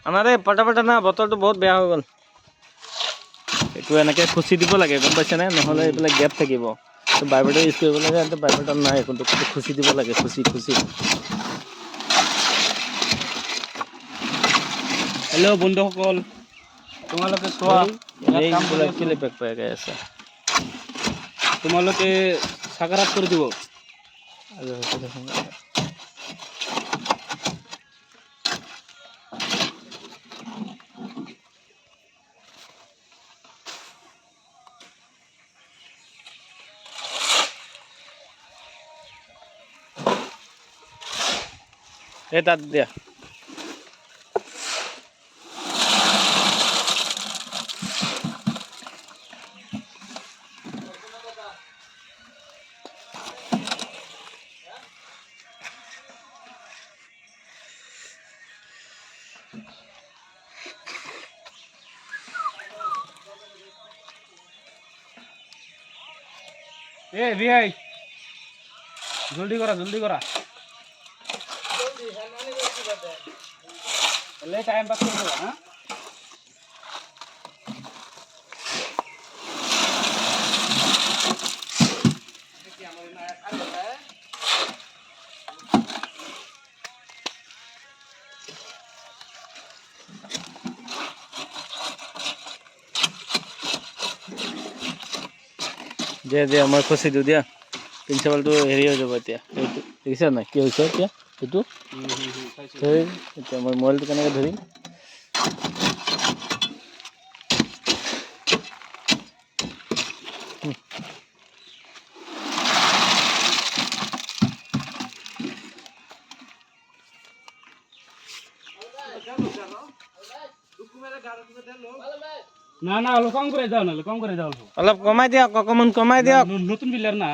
আনাৰে পটাপটা না বতৰটো বহুত বেয়া হৈ গ'ল এইটো এনেকৈ খুচি দিব লাগে গম পাইছেনে নহ'লে এইবিলাক গেপ থাকিব তো বাইবাৰটো ইউজ কৰিব লাগে তো বাইবাৰটো নাই কিন্তু খুচি দিব লাগে খুচি হেল্ল' বন্ধুসকল তোমালোকে চোৱা কেলে পেক পেক আছে তোমালোকে সাকারাত করে দিব এই তাত দিয়া এ ভাই জলদি করা ले टाइम पास कर दो हां দে আমাৰ খুচি দিওঁ দিয়া প্ৰিন্সিপালটো হেৰি হৈ যাব এতিয়া এইটো দেখিছা নাই কি হৈছে এতিয়া এইটো এতিয়া মই মোবাইলটো কেনেকৈ ধৰিম না না অলপ কম করে দাও অলপ কমাই দিয়ক অকমান কমাই দিয়ক নতুন প্লেয়ার না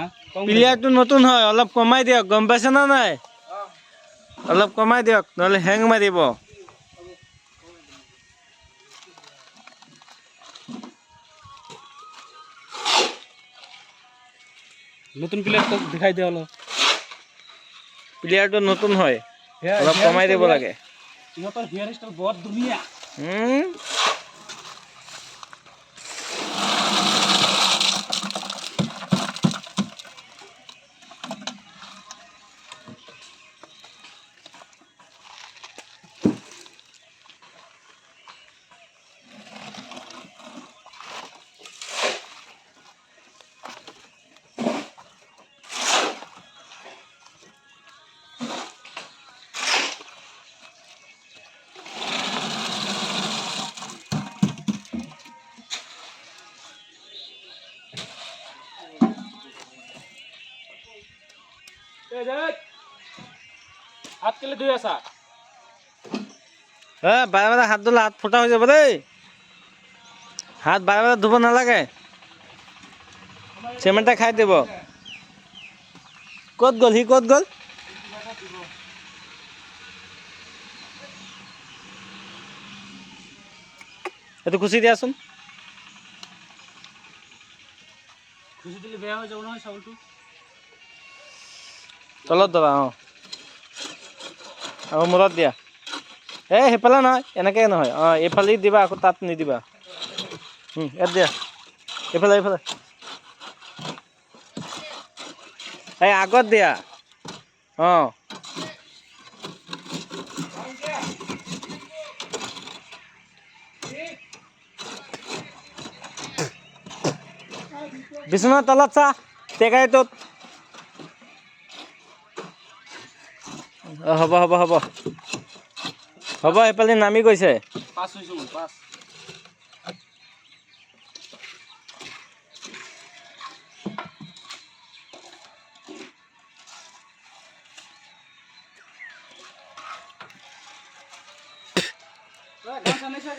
প্লেয়াৰটো নতুন হয় অলপ কমাই দিয়ক গম পাইছে না নাই অলপ কমাই দিয়ক নহ'লে হেং মাৰিব নতুন প্লেয়াৰ তো দেখাই দে অলপ প্লেয়াৰটো নতুন হয় অলপ কমাই দিব লাগে ইহঁতৰ হেয়াৰ ষ্টাইল বহুত ধুনীয়া হাত কেলে ধুই আছা বাৰে বাৰে হাত ধুলে হাত ফুটা হৈ যাব দেই হাত বাৰে বাৰে ধুব নালাগে চিমেণ্টে খাই দিব ক'ত গ'ল সি ক'ত গ'ল এইটো খুচি দিয়াচোন খুচি দিলে বেয়া হৈ যাব নহয় চাউলটো তলত দবা আৰু মূৰত দিয়া সেইফালে নহয় এনেকৈ নহয় এইফালে দিবা আকৌ তাত নিদিবা ইয়াত দিয়া এইফালে আগত দিয়া বিছনাৰ তলত চা টেকাইটোত হ'ব এইফালে নামি গৈছে পাঁচ হৈছো পাঁচ গাছ আনিছে